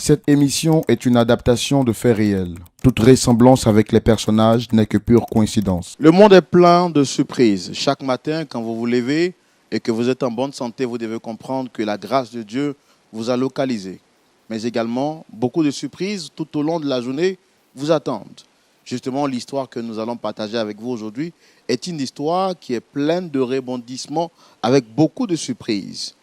Cette émission est une adaptation de faits réels. Toute ressemblance avec les personnages n'est que pure coïncidence. Le monde est plein de surprises. Chaque matin, quand vous vous levez et que vous êtes en bonne santé, vous devez comprendre que la grâce de Dieu vous a localisé. Mais également, beaucoup de surprises tout au long de la journée vous attendent. Justement, l'histoire que nous allons partager avec vous aujourd'hui est une histoire qui est pleine de rebondissements avec beaucoup de surprises.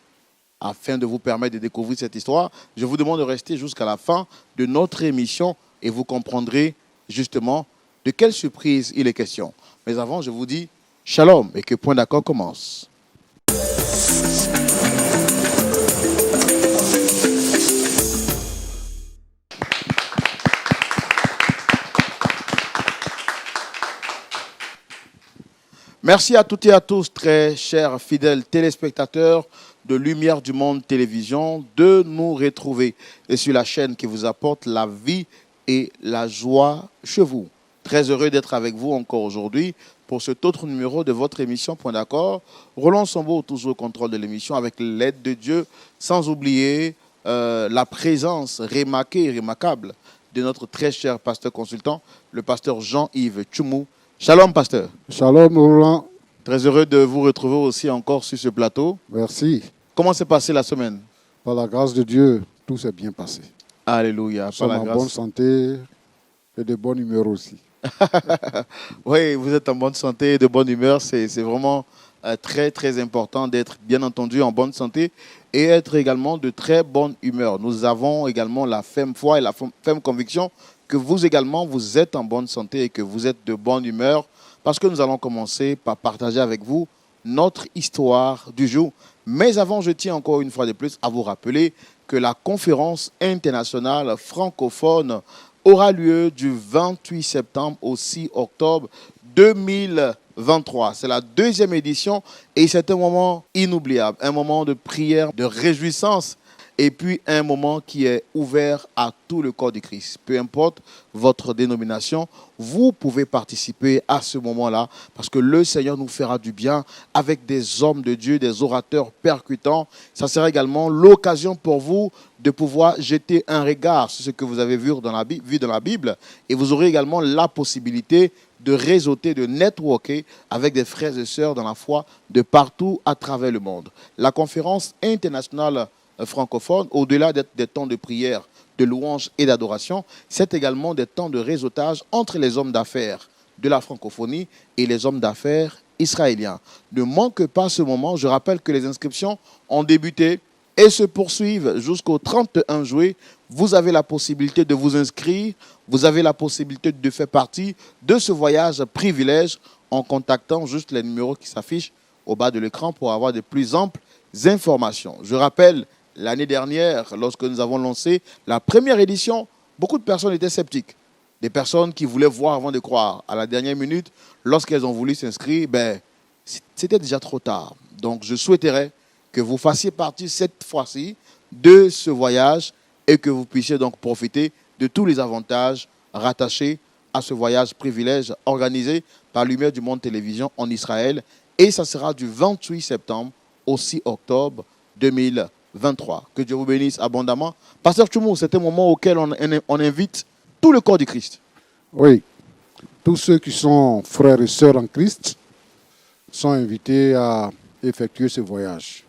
Afin de vous permettre de découvrir cette histoire, je vous demande de rester jusqu'à la fin de notre émission et vous comprendrez justement de quelle surprise il est question. Mais avant, je vous dis shalom et que Point d'accord commence. Merci à toutes et à tous, très chers fidèles téléspectateurs de Lumière du Monde Télévision, de nous retrouver et sur la chaîne qui vous apporte la vie et la joie chez vous. Très heureux d'être avec vous encore aujourd'hui pour cet autre numéro de votre émission Point d'accord. Roland Sambo, toujours au contrôle de l'émission avec l'aide de Dieu, sans oublier la présence remarquée et remarquable de notre très cher pasteur consultant, le pasteur Jean-Yves Tchoumou. Shalom, pasteur. Shalom, Roland. Très heureux de vous retrouver aussi encore sur ce plateau. Merci. Comment s'est passée la semaine? Par la grâce de Dieu, tout s'est bien passé. Alléluia. Nous sommes en bonne santé et de bonne humeur aussi. Oui, vous êtes en bonne santé et de bonne humeur. C'est vraiment très, très important d'être, bien entendu, en bonne santé et être également de très bonne humeur. Nous avons également la ferme foi et la ferme conviction que vous également, vous êtes en bonne santé et que vous êtes de bonne humeur parce que nous allons commencer par partager avec vous notre histoire du jour. Mais avant, je tiens encore une fois de plus à vous rappeler que la conférence internationale francophone aura lieu du 28 septembre au 6 octobre 2023. C'est la deuxième édition et c'est un moment inoubliable, un moment de prière, de réjouissance et puis un moment qui est ouvert à tout le corps du Christ. Peu importe votre dénomination, vous pouvez participer à ce moment-là parce que le Seigneur nous fera du bien avec des hommes de Dieu, des orateurs percutants. Ça sera également l'occasion pour vous de pouvoir jeter un regard sur ce que vous avez vu dans la Bible et vous aurez également la possibilité de réseauter, de networker avec des frères et sœurs dans la foi de partout à travers le monde. La conférence internationale francophone, au-delà des temps de prière, de louange et d'adoration, c'est également des temps de réseautage entre les hommes d'affaires de la francophonie et les hommes d'affaires israéliens. Ne manque pas ce moment. Je rappelle que les inscriptions ont débuté et se poursuivent jusqu'au 31 juillet. Vous avez la possibilité de vous inscrire. Vous avez la possibilité de faire partie de ce voyage privilège en contactant juste les numéros qui s'affichent au bas de l'écran pour avoir de plus amples informations. Je rappelle, l'année dernière, lorsque nous avons lancé la première édition, beaucoup de personnes étaient sceptiques. Des personnes qui voulaient voir avant de croire. À la dernière minute, lorsqu'elles ont voulu s'inscrire, c'était déjà trop tard. Donc, je souhaiterais que vous fassiez partie cette fois-ci de ce voyage et que vous puissiez donc profiter de tous les avantages rattachés à ce voyage privilège organisé par Lumière du Monde Télévision en Israël. Et ça sera du 28 septembre au 6 octobre 2023. Que Dieu vous bénisse abondamment. Pasteur Tchoumou, c'est un moment auquel on invite tout le corps du Christ. Oui, tous ceux qui sont frères et sœurs en Christ sont invités à effectuer ce voyage.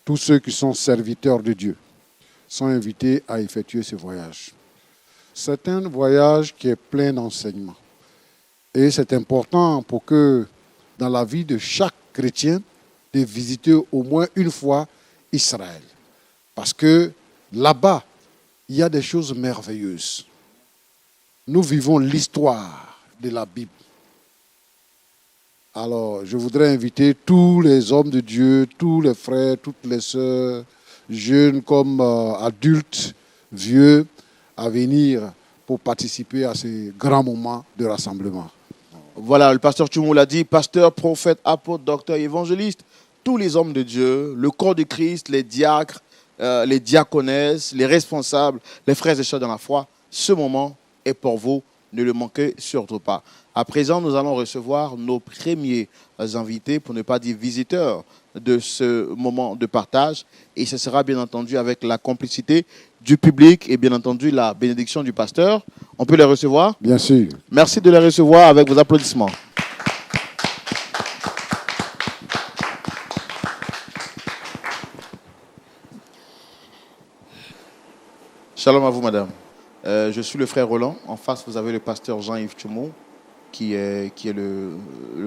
Tous ceux qui sont serviteurs de Dieu sont invités à effectuer ce voyage. C'est un voyage qui est plein d'enseignements. Et c'est important pour que, dans la vie de chaque chrétien, de visiter au moins une fois Israël. Parce que là-bas, il y a des choses merveilleuses. Nous vivons l'histoire de la Bible. Alors, je voudrais inviter tous les hommes de Dieu, tous les frères, toutes les sœurs, jeunes comme adultes, vieux, à venir pour participer à ce grand moment de rassemblement. Voilà, le pasteur Tchoumou l'a dit, pasteur, prophète, apôtre, docteur, évangéliste, tous les hommes de Dieu, le corps de Christ, les diacres, les diaconesses, les responsables, les frères et sœurs dans la foi, ce moment est pour vous, ne le manquez surtout pas. À présent, nous allons recevoir nos premiers invités, pour ne pas dire visiteurs, de ce moment de partage. Et ce sera bien entendu avec la complicité du public et bien entendu la bénédiction du pasteur. On peut les recevoir? Bien sûr. Merci de les recevoir avec vos applaudissements. Shalom à vous, madame. Je suis le frère Roland. En face, vous avez le pasteur Jean-Yves Tchoumou, qui est le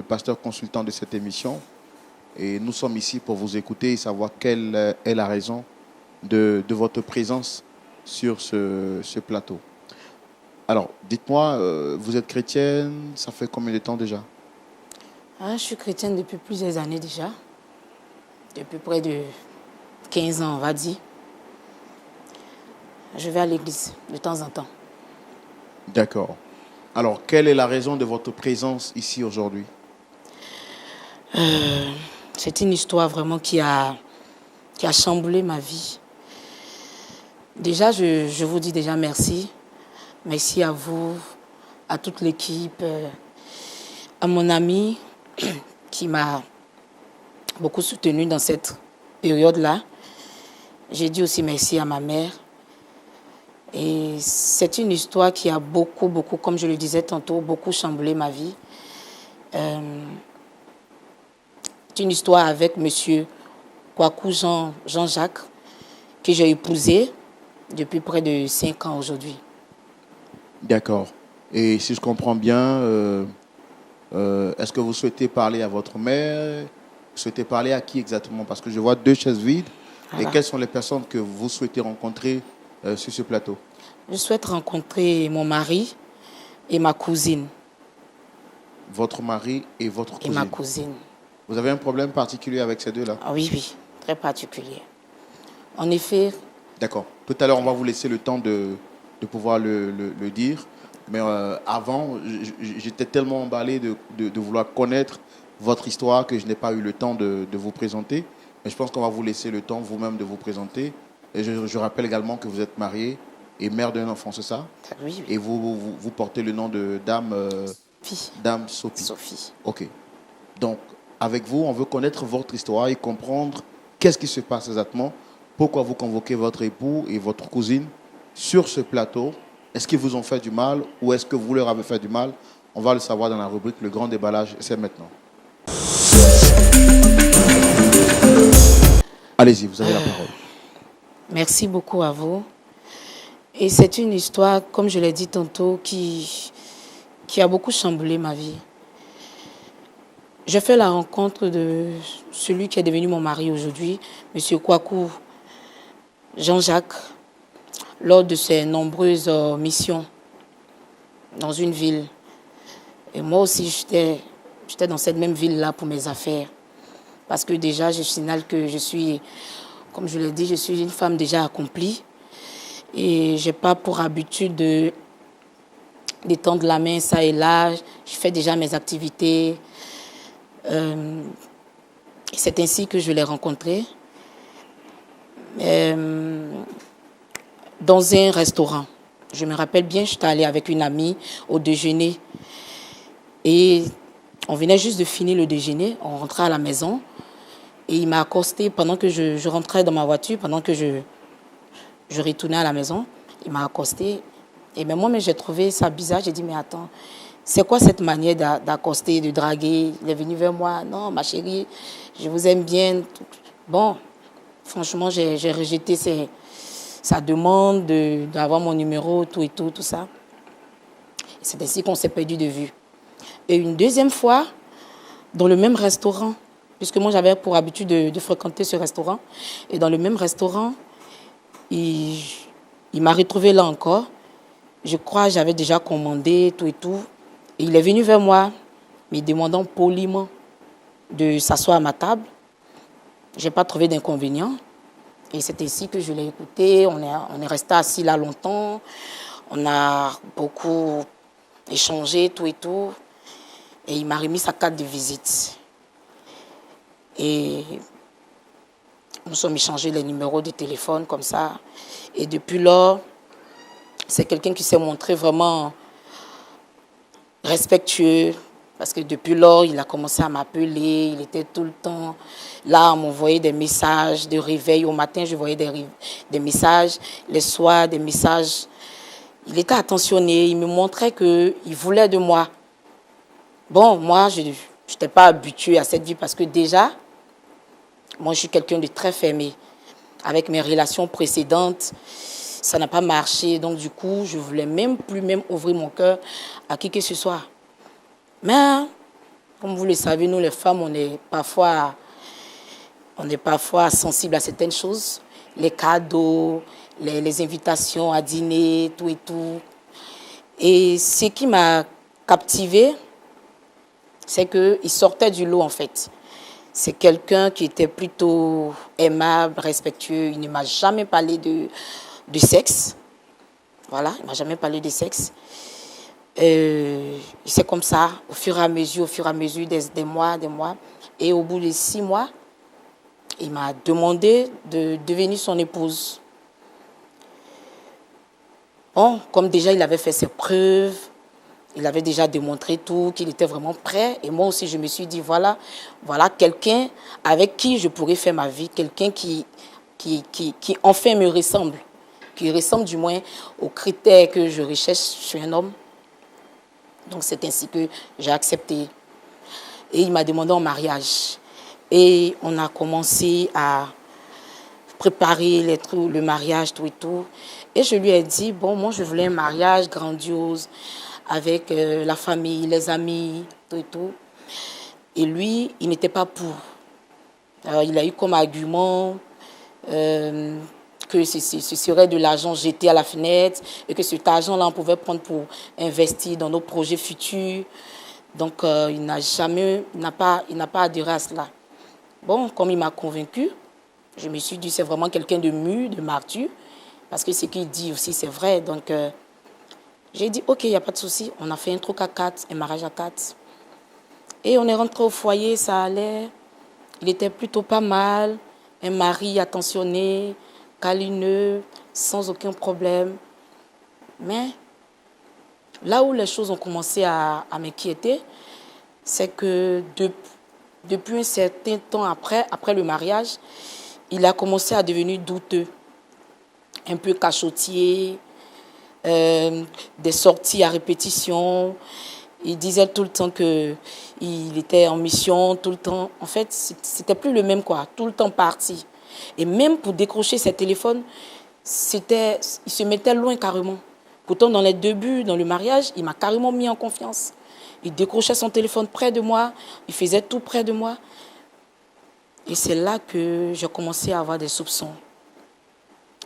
pasteur consultant de cette émission. Et nous sommes ici pour vous écouter et savoir quelle est la raison de votre présence sur ce plateau. Alors, dites-moi, vous êtes chrétienne, ça fait combien de temps déjà? Je suis chrétienne depuis plusieurs années déjà. Depuis près de 15 ans, on va dire. Je vais à l'église de temps en temps. D'accord. Alors, quelle est la raison de votre présence ici aujourd'hui? C'est une histoire vraiment qui a chamboulé ma vie. Déjà, je vous dis déjà merci. Merci à vous, à toute l'équipe, à mon ami qui m'a beaucoup soutenue dans cette période-là. J'ai dit aussi merci à ma mère. Et c'est une histoire qui a beaucoup, comme je le disais tantôt, beaucoup chamboulé ma vie. C'est une histoire avec monsieur Kwaku Jean-Jacques que j'ai épousé depuis près de 5 ans aujourd'hui. D'accord. Et si je comprends bien, est-ce que vous souhaitez parler à votre mère? Vous souhaitez parler à qui exactement? Parce que je vois 2 chaises vides. Voilà. Et quelles sont les personnes que vous souhaitez rencontrer sur ce plateau? Je souhaite rencontrer mon mari et ma cousine. Votre mari et votre cousine? Et ma cousine. Vous avez un problème particulier avec ces deux-là? Oui, très particulier. En effet. D'accord. Tout à l'heure, on va vous laisser le temps de pouvoir le dire. Mais avant, j'étais tellement emballé de vouloir connaître votre histoire que je n'ai pas eu le temps de vous présenter. Mais je pense qu'on va vous laisser le temps vous-même de vous présenter. Et je rappelle également que vous êtes mariée et mère d'un enfant, c'est ça? Oui. Et vous portez le nom de Dame Dame Sophie. Sophie. OK. Donc, avec vous, on veut connaître votre histoire et comprendre qu'est-ce qui se passe exactement. Pourquoi vous convoquez votre époux et votre cousine sur ce plateau? Est-ce qu'ils vous ont fait du mal ou est-ce que vous leur avez fait du mal? On va le savoir dans la rubrique Le Grand Déballage. C'est maintenant. Allez-y, vous avez la parole. Merci beaucoup à vous. Et c'est une histoire, comme je l'ai dit tantôt, qui a beaucoup chamboulé ma vie. J'ai fait la rencontre de celui qui est devenu mon mari aujourd'hui, M. Kwaku Jean-Jacques, lors de ses nombreuses missions dans une ville. Et moi aussi, j'étais dans cette même ville-là pour mes affaires. Parce que déjà, je signale que je suis, comme je l'ai dit, je suis une femme déjà accomplie. Et je n'ai pas pour habitude d'étendre la main ça et là. Je fais déjà mes activités. C'est ainsi que je l'ai rencontré. Dans un restaurant. Je me rappelle bien, j'étais allée avec une amie au déjeuner. Et on venait juste de finir le déjeuner. On rentrait à la maison. Et il m'a accosté pendant que je rentrais dans ma voiture, pendant que je retournais à la maison. Il m'a accosté. Et même moi, j'ai trouvé ça bizarre. J'ai dit, mais attends, c'est quoi cette manière d'accoster, de draguer? Il est venu vers moi. Non, ma chérie, je vous aime bien. Bon, franchement, j'ai rejeté sa demande d'avoir mon numéro, tout ça. C'est ainsi qu'on s'est perdu de vue. Et une deuxième fois, dans le même restaurant, puisque moi j'avais pour habitude de fréquenter ce restaurant, et dans le même restaurant, il m'a retrouvé là encore. Je crois que j'avais déjà commandé, tout. Et il est venu vers moi, me demandant poliment de s'asseoir à ma table. Je n'ai pas trouvé d'inconvénient. Et c'est ainsi que je l'ai écouté. On est resté assis là longtemps. On a beaucoup échangé, tout. Et il m'a remis sa carte de visite. Et nous sommes échangés les numéros de téléphone comme ça. Et depuis lors, c'est quelqu'un qui s'est montré vraiment respectueux, Parce que depuis lors, il a commencé à m'appeler. Il était tout le temps là, à m'envoyer des messages de réveil. Au matin, je voyais des messages. Les soirs, des messages. Il était attentionné. Il me montrait qu'il voulait de moi. Bon, moi, je n'étais pas habituée à cette vie parce que déjà, moi, je suis quelqu'un de très fermé. Avec mes relations précédentes, ça n'a pas marché. Donc, du coup, je ne voulais même plus ouvrir mon cœur à qui que ce soit. Mais, comme vous le savez, nous, les femmes, on est parfois sensibles à certaines choses. Les cadeaux, les invitations à dîner, tout et tout. Et ce qui m'a captivée, c'est qu'il sortait du lot, en fait. C'est quelqu'un qui était plutôt aimable, respectueux. Il ne m'a jamais parlé de sexe. Voilà, il ne m'a jamais parlé de sexe. C'est comme ça, au fur et à mesure des mois. Et au bout de 6 mois, il m'a demandé de devenir son épouse. Bon, comme déjà il avait fait ses preuves, il avait déjà démontré tout, qu'il était vraiment prêt. Et moi aussi, je me suis dit, voilà quelqu'un avec qui je pourrais faire ma vie, quelqu'un qui enfin me ressemble, qui ressemble du moins aux critères que je recherche chez un homme. Donc, c'est ainsi que j'ai accepté. Et il m'a demandé en mariage. Et on a commencé à préparer le mariage, tout et tout. Et je lui ai dit, bon, moi, je voulais un mariage grandiose, avec la famille, les amis, tout et tout. Et lui, il n'était pas pour. Alors, il a eu comme argument que ce serait de l'argent jeté à la fenêtre et que cet argent-là, on pouvait prendre pour investir dans nos projets futurs. Donc, il n'a pas adhéré à cela. Bon, comme il m'a convaincu, je me suis dit, c'est vraiment quelqu'un de mûr, de mature, parce que ce qu'il dit aussi, c'est vrai. Donc, j'ai dit, ok, il n'y a pas de souci. On a fait un truc à 4, un mariage à 4. Et on est rentré au foyer, ça allait. Il était plutôt pas mal. Un mari attentionné, câlineux, sans aucun problème. Mais là où les choses ont commencé à m'inquiéter, c'est que depuis un certain temps après le mariage, il a commencé à devenir douteux, un peu cachotier, des sorties à répétition. Il disait tout le temps qu'il était en mission, tout le temps. En fait, c'était plus le même, quoi, tout le temps parti. Et même pour décrocher ses téléphones, il se mettait loin carrément. Pourtant, dans les débuts, dans le mariage, il m'a carrément mis en confiance. Il décrochait son téléphone près de moi, il faisait tout près de moi. Et c'est là que j'ai commencé à avoir des soupçons.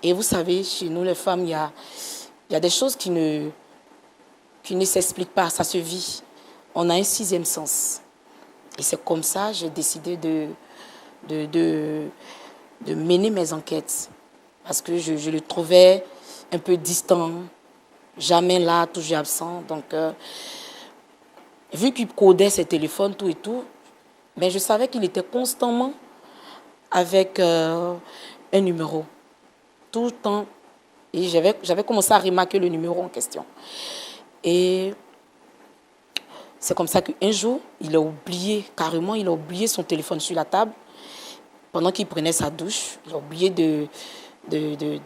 Et vous savez, chez nous, les femmes, il y a des choses qui ne s'expliquent pas, ça se vit. On a un 6e sens. Et c'est comme ça que j'ai décidé de mener mes enquêtes. Parce que je le trouvais un peu distant, jamais là, toujours absent. Donc, vu qu'il codait ses téléphones, tout et tout, mais je savais qu'il était constamment avec un numéro. Tout le temps. Et j'avais commencé à remarquer le numéro en question. Et c'est comme ça qu'un jour, il a oublié son téléphone sur la table. Pendant qu'il prenait sa douche, il a oublié de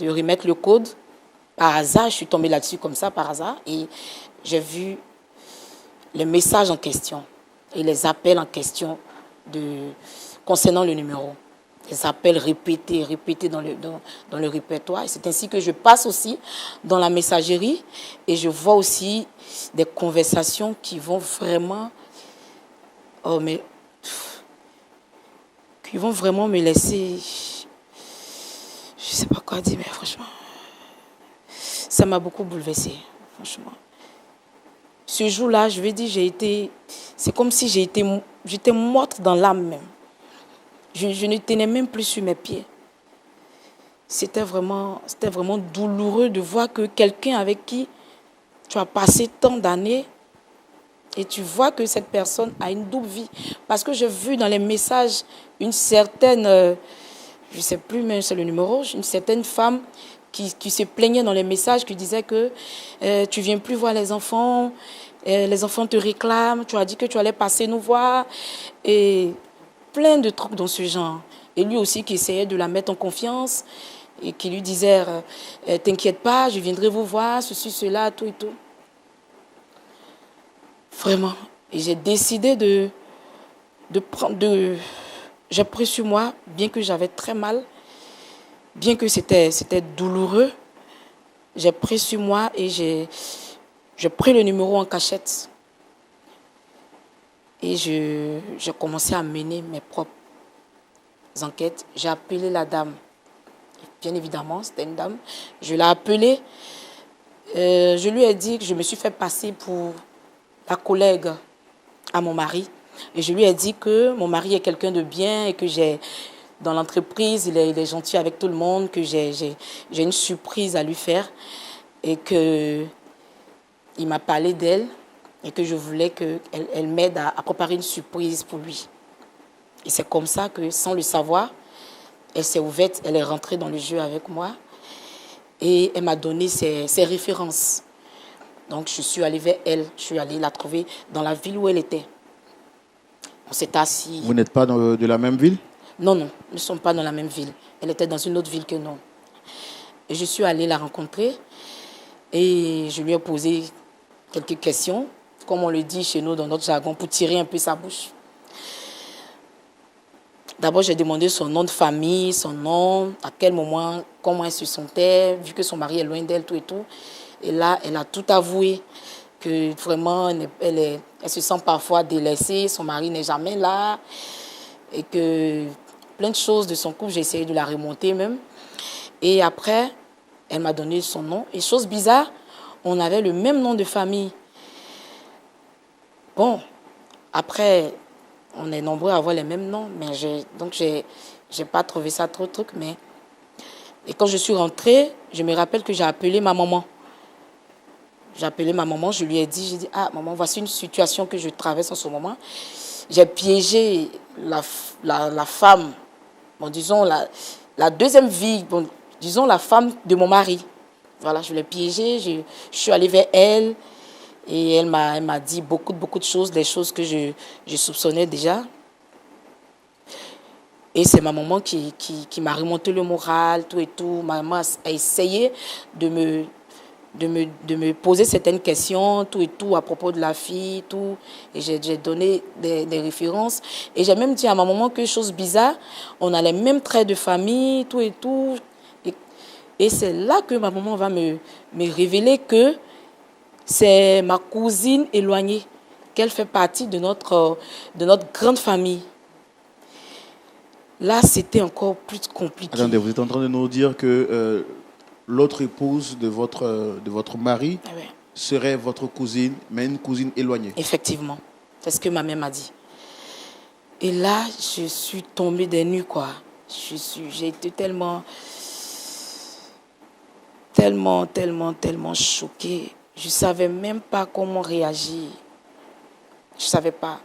remettre le code. Par hasard, je suis tombée là-dessus comme ça, par hasard. Et j'ai vu les messages en question et les appels en question concernant le numéro. Des appels répétés dans le répertoire. Et c'est ainsi que je passe aussi dans la messagerie et je vois aussi des conversations qui vont vraiment... qui vont vraiment me laisser... Je ne sais pas quoi dire, mais franchement... Ça m'a beaucoup bouleversée, franchement. Ce jour-là, je vais dire, c'est comme si j'étais morte dans l'âme même. Je ne tenais même plus sur mes pieds. C'était vraiment douloureux de voir que quelqu'un avec qui tu as passé tant d'années et tu vois que cette personne a une double vie. Parce que j'ai vu dans les messages une certaine, je ne sais plus même c'est le numéro, une certaine femme qui se plaignait dans les messages, qui disait que tu viens plus voir les enfants te réclament, tu as dit que tu allais passer nous voir, et plein de trucs dans ce genre. Et lui aussi qui essayait de la mettre en confiance, et qui lui disait, t'inquiète pas, je viendrai vous voir, ceci, cela, tout et tout. Vraiment. Et j'ai décidé j'ai pris sur moi, bien que j'avais très mal, bien que c'était douloureux, j'ai pris sur moi et j'ai pris le numéro en cachette. Et j'ai commencé à mener mes propres enquêtes. J'ai appelé la dame. Bien évidemment, c'était une dame. Je l'ai appelée. Je lui ai dit que je me suis fait passer pour la collègue à mon mari. Et je lui ai dit que mon mari est quelqu'un de bien et que dans l'entreprise, il est gentil avec tout le monde, que j'ai une surprise à lui faire et qu'il m'a parlé d'elle et que je voulais qu'elle m'aide à préparer une surprise pour lui. Et c'est comme ça que, sans le savoir, elle s'est ouverte, elle est rentrée dans le jeu avec moi et elle m'a donné ses références. Donc, je suis allée vers elle, je suis allée la trouver dans la ville où elle était. On s'est assis. Vous n'êtes pas de la même ville? Non, nous ne sommes pas dans la même ville. Elle était dans une autre ville que nous. Et je suis allée la rencontrer et je lui ai posé quelques questions, comme on le dit chez nous dans notre jargon, pour tirer un peu sa bouche. D'abord, j'ai demandé son nom de famille, son nom, à quel moment, comment elle se sentait, vu que son mari est loin d'elle, tout et tout. Et là, elle a tout avoué, que vraiment, elle se sent parfois délaissée, son mari n'est jamais là, et que plein de choses de son couple, j'ai essayé de la remonter même. Et après, elle m'a donné son nom. Et chose bizarre, on avait le même nom de famille. Bon, après, on est nombreux à avoir les mêmes noms, mais j'ai pas trouvé ça trop truc. Mais et quand je suis rentrée, je me rappelle que j'ai appelé ma maman. J'ai appelé ma maman, j'ai dit, ah maman, voici une situation que je traverse en ce moment. J'ai piégé la femme, bon, disons la deuxième vie, bon, disons la femme de mon mari. Voilà, je l'ai piégée, je suis allée vers elle et elle m'a dit beaucoup de choses, des choses que je soupçonnais déjà. Et c'est ma maman qui m'a remonté le moral, tout et tout. Ma maman a essayé de me poser certaines questions, tout et tout, à propos de la fille, tout. Et j'ai donné des références. Et j'ai même dit à ma maman que, chose bizarre, on a les mêmes traits de famille, tout et tout. Et c'est là que ma maman va me révéler que c'est ma cousine éloignée, qu'elle fait partie de notre grande famille. Là, c'était encore plus compliqué. Attendez, vous êtes en train de nous dire que l'autre épouse de votre mari serait votre cousine, mais une cousine éloignée. Effectivement, c'est ce que ma mère m'a dit. Et là, je suis tombée des nues, quoi. J'ai été tellement choquée. Je ne savais même pas comment réagir. Je ne savais pas.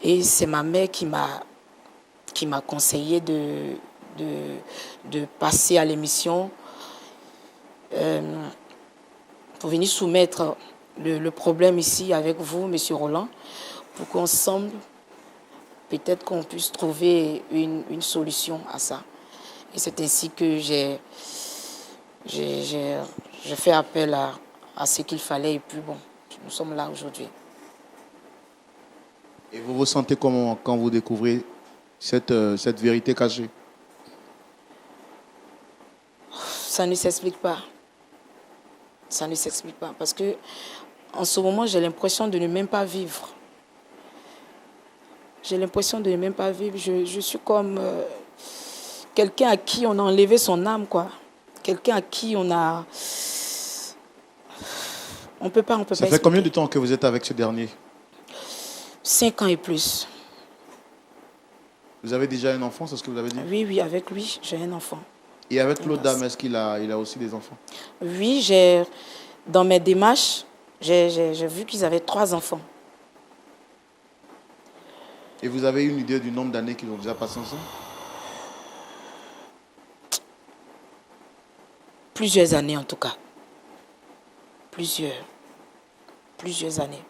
Et c'est ma mère qui m'a conseillé de passer à l'émission pour venir soumettre le problème ici avec vous, Monsieur Roland, pour qu'ensemble, peut-être qu'on puisse trouver une solution à ça. Et c'est ainsi que j'ai fait appel à ce qu'il fallait et puis bon, nous sommes là aujourd'hui. Et vous vous sentez comment quand vous découvrez cette vérité cachée? Ça ne s'explique pas. Ça ne s'explique pas parce que en ce moment, j'ai l'impression de ne même pas vivre. J'ai l'impression de ne même pas vivre. Je suis comme quelqu'un à qui on a enlevé son âme, quoi. Quelqu'un à qui on a... On peut pas Ça fait expliquer. combien de temps que vous êtes avec ce dernier? 5 ans et plus. Vous avez déjà un enfant, c'est ce que vous avez dit? Oui, avec lui, j'ai un enfant. Et avec l'autre dame, est-ce qu'il a aussi des enfants? Oui, dans mes démarches, j'ai vu qu'ils avaient 3 enfants. Et vous avez une idée du nombre d'années qu'ils ont déjà passé ensemble? Plusieurs années en tout cas. Plusieurs années.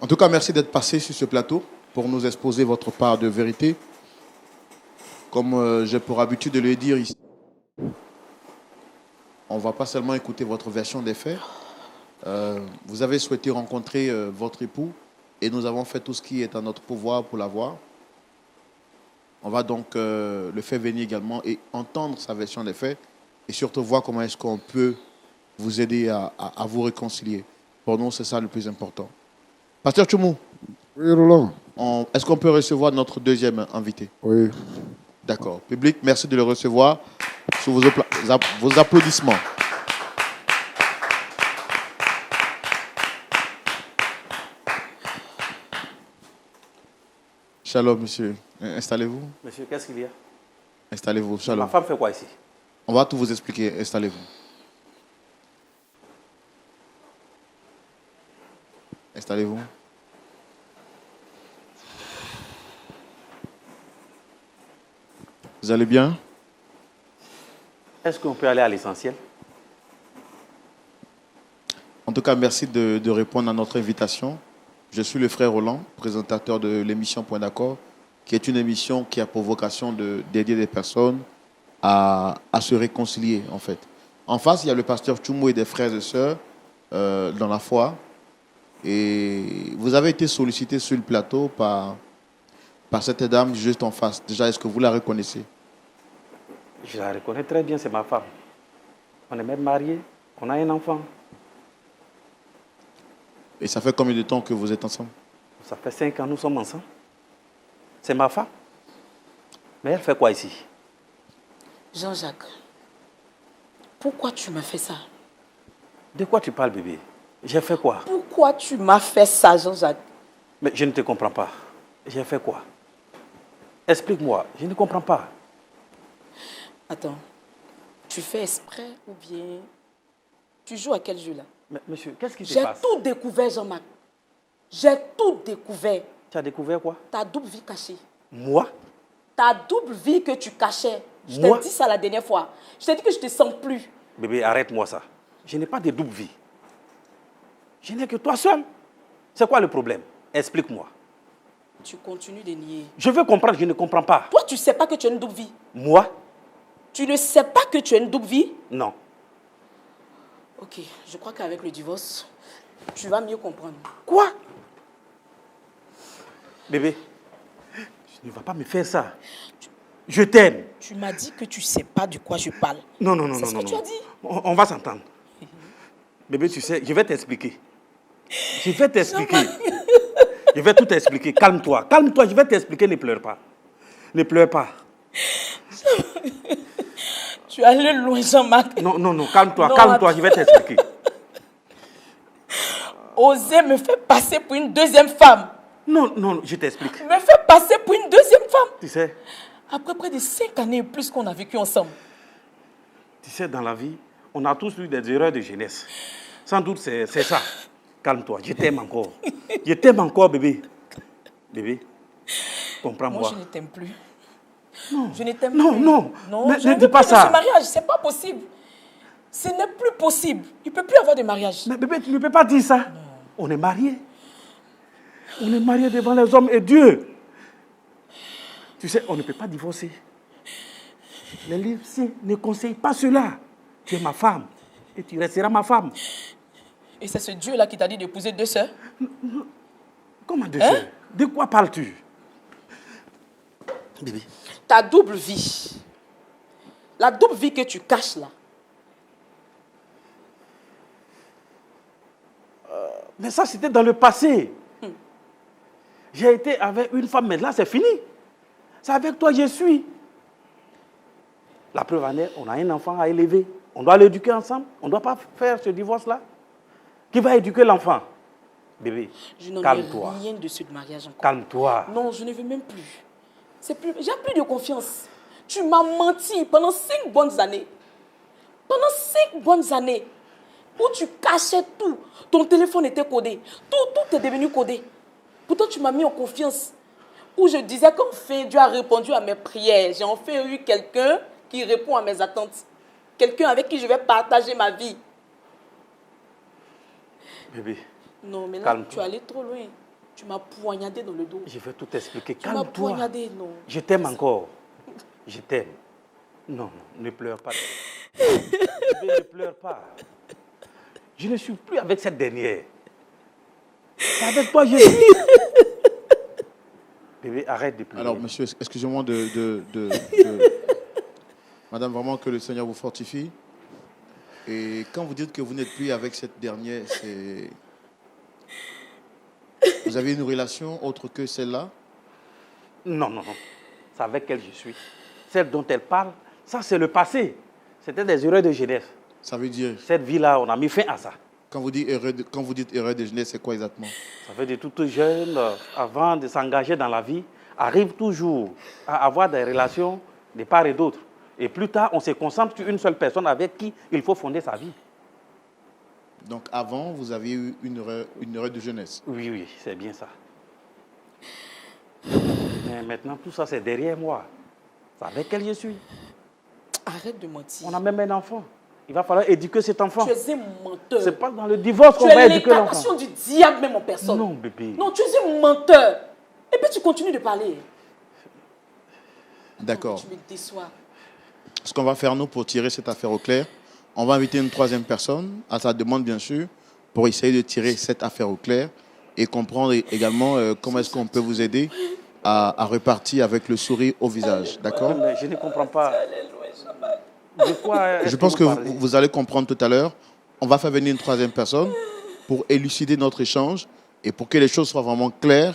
En tout cas, merci d'être passé sur ce plateau pour nous exposer votre part de vérité. Comme j'ai pour habitude de le dire ici, on ne va pas seulement écouter votre version des faits. Vous avez souhaité rencontrer votre époux et nous avons fait tout ce qui est à notre pouvoir pour l'avoir. On va donc le faire venir également et entendre sa version des faits et surtout voir comment est-ce qu'on peut vous aider à vous réconcilier. Pour nous, c'est ça le plus important. Pasteur Tchoumou, Oui, Roland. est-ce qu'on peut recevoir notre deuxième invité? Oui. D'accord. Public, merci de le recevoir sous vos applaudissements. Shalom, monsieur. Installez-vous. Monsieur, qu'est-ce qu'il y a? Installez-vous. Ma Shalom. femme fait quoi ici? On va tout vous expliquer. Installez-vous. Installez-vous. Vous allez bien? Est-ce qu'on peut aller à l'essentiel? En tout cas, merci de répondre à notre invitation. Je suis le frère Roland, présentateur de l'émission Point d'accord, qui est une émission qui a pour vocation d'aider des personnes à se réconcilier, en fait. En face, il y a le pasteur Tchoumou et des frères et sœurs dans la foi. Et vous avez été sollicité sur le plateau par cette dame juste en face. Déjà, est-ce que vous la reconnaissez? Je la reconnais très bien, c'est ma femme. On est même mariés, on a un enfant. Et ça fait combien de temps que vous êtes ensemble? Ça fait 5 ans, nous sommes ensemble. C'est ma femme. Mais elle fait quoi ici? Jean-Jacques, pourquoi tu m'as fait ça? De quoi tu parles, bébé? J'ai fait quoi? Pourquoi tu m'as fait ça, Jean-Jacques? Mais je ne te comprends pas. J'ai fait quoi? Explique-moi, je ne comprends pas. Attends, tu fais exprès ou bien tu joues à quel jeu là? Mais monsieur, qu'est-ce qui se J'ai passe? tout découvert, Jean-Marc. J'ai tout découvert. Tu as découvert quoi? Ta double vie cachée. Moi? Ta double vie que tu cachais. Je Moi? t'ai dit ça la dernière fois. Je t'ai dit que je ne te sens plus. Bébé, arrête-moi ça. Je n'ai pas de double vie. Je n'ai que toi seul. C'est quoi le problème? Explique-moi. Tu continues de nier. Je veux comprendre, je ne comprends pas. Toi, tu ne sais pas que tu as une double vie. Moi? Tu ne sais pas que tu as une double vie? Non. Ok, je crois qu'avec le divorce, tu vas mieux comprendre. Quoi? Bébé, tu ne vas pas me faire ça. Je t'aime. Tu m'as dit que tu ne sais pas de quoi je parle. Non, non, non, C'est non. ce non, que tu non. as dit. On va s'entendre. Bébé, tu sais, je vais t'expliquer. Je vais t'expliquer. Je vais tout t'expliquer. Calme-toi. Calme-toi, je vais t'expliquer. Ne pleure pas. Ne pleure pas. Tu es allé loin, Jean-Marc. Non, non, non. Calme-toi. Non, Calme-toi, je vais t'expliquer. Oser me faire passer pour une deuxième femme. Non, non, je t'explique. Me faire passer pour une deuxième femme. Tu sais, Après près de 5 années et plus qu'on a vécu ensemble. dans la vie, on a tous eu des erreurs de jeunesse. Sans doute, c'est ça. Calme-toi. Je t'aime encore. Je t'aime encore, bébé. Bébé, Moi, comprends-moi. je ne t'aime plus. Non. Je ne t'aime Non, plus. non. Non, Ne je ne dis veux pas plus de ça. ce mariage. Ce n'est pas possible. Ce n'est plus possible. Il ne peut plus y avoir de mariage. Mais bébé, tu ne peux pas dire ça. On est mariés. On est mariés devant les hommes et Dieu. Tu sais, on ne peut pas divorcer. Les livres ne conseillent pas cela. Tu es ma femme et tu resteras ma femme. Et c'est ce Dieu-là qui t'a dit d'épouser 2 sœurs? Comment deux sœurs? De quoi parles-tu? Bébé. Ta double vie. La double vie que tu caches là. Mais ça, c'était dans le passé. J'ai été avec une femme, mais là, c'est fini. C'est avec toi que je suis. La preuve en est, on a un enfant à élever. On doit l'éduquer ensemble. On ne doit pas faire ce divorce-là. Qui va éduquer l'enfant? Bébé, Je n'en ai calme-toi. rien de ce mariage encore. Calme-toi. Non, je ne veux même plus. J'ai plus de confiance. Tu m'as menti pendant 5 bonnes années. Pendant 5 bonnes années. Où tu cachais tout. Ton téléphone était codé. Tout est devenu codé. Pourtant, tu m'as mis en confiance. Où je disais qu'enfin, Dieu a répondu à mes prières. J'ai enfin eu quelqu'un qui répond à mes attentes. Quelqu'un avec qui je vais partager ma vie. Bébé, Non, mais là, calme-toi. tu es allé trop loin. Tu m'as poignardé dans le dos. Je vais tout expliquer. Tu m'as Calme-toi. poignardé, non. Je t'aime encore. Je t'aime. Non, ne pleure pas. Bébé, ne pleure pas. Je ne suis plus avec cette dernière. C'est avec toi, je suis. Bébé, arrête de pleurer. Alors, monsieur, excusez-moi Madame, vraiment que le Seigneur vous fortifie. Et quand vous dites que vous n'êtes plus avec cette dernière, c'est... Vous avez une relation autre que celle-là? Non, non, non. C'est avec elle je suis. Celle dont elle parle, ça c'est le passé. C'était des erreurs de jeunesse. Ça veut dire, Cette vie-là, on a mis fin à ça. quand vous dites erreur de jeunesse, c'est quoi exactement? Ça veut dire tout jeune, avant de s'engager dans la vie, arrive toujours à avoir des relations de part et d'autre. Et plus tard, on se concentre sur une seule personne avec qui il faut fonder sa vie. Donc avant, vous aviez eu une erreur de jeunesse. Oui, oui, c'est bien ça. Mais maintenant, tout ça, c'est derrière moi. C'est avec elle je suis. Arrête de mentir. On a même un enfant. Il va falloir éduquer cet enfant. Tu es un menteur. C'est pas dans le divorce qu'on Tu va es éduquer l'enfant. l'incarnation du diable même en personne. Non, bébé. Non, tu es un menteur. Et puis tu continues de parler. D'accord. Tu me déçois. Ce qu'on va faire, nous, pour tirer cette affaire au clair, on va inviter une troisième personne, à sa demande, bien sûr, pour essayer de tirer cette affaire au clair et comprendre également comment est-ce qu'on peut vous aider à repartir avec le sourire au visage. D'accord? Mais je ne comprends pas. De quoi Je pense que vous allez comprendre tout à l'heure. On va faire venir une troisième personne pour élucider notre échange et pour que les choses soient vraiment claires.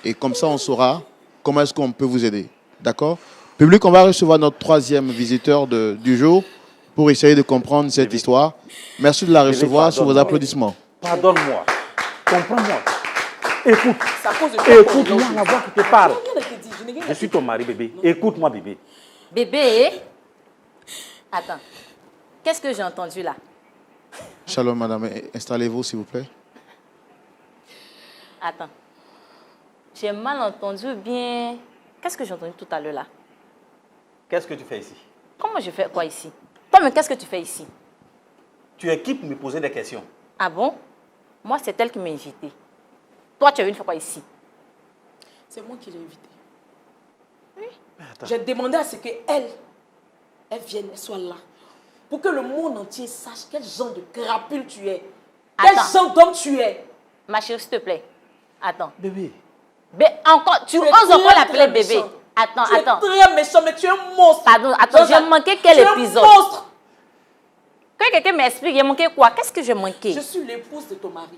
Et comme ça, on saura comment est-ce qu'on peut vous aider. D'accord? Public, on va recevoir notre troisième visiteur du jour pour essayer de comprendre cette histoire. Merci de la recevoir sous vos applaudissements. Pardonne-moi. Comprends-moi. Écoute. Ça cause de toi. Écoute-moi la voix qui te parle. Rien n'a été dit. Je n'ai rien Je suis ton mari, bébé. Écoute-moi, bébé. Bébé, attends, qu'est-ce que j'ai entendu là? Shalom, madame. Installez-vous, s'il vous plaît. Attends, j'ai mal entendu ou bien... Qu'est-ce que j'ai entendu tout à l'heure là? Qu'est-ce que tu fais ici? Comment je fais quoi ici? Toi, mais qu'est-ce que tu fais ici? Tu es qui pour me poser des questions? Ah bon? Moi, c'est elle qui m'a invité. Toi, tu es venu faire quoi ici? C'est moi qui l'ai invitée. Attends. J'ai demandé à ce qu'elle vienne, elle soit là. Pour que le monde entier sache quel genre de crapule tu es. Quel Attends. genre d'homme tu es. Ma chérie, s'il te plaît. Attends. Bébé. Encore, tu es oses très, encore l'appeler très bébé. méchant. Attends, Tu attends. es très méchant, mais tu es un monstre. Pardon, attends, j'ai Jean-Jacques, manqué quel tu es épisode? un monstre. Que quelqu'un m'explique, j'ai manqué quoi? Qu'est-ce que j'ai manqué? Je suis l'épouse de ton mari.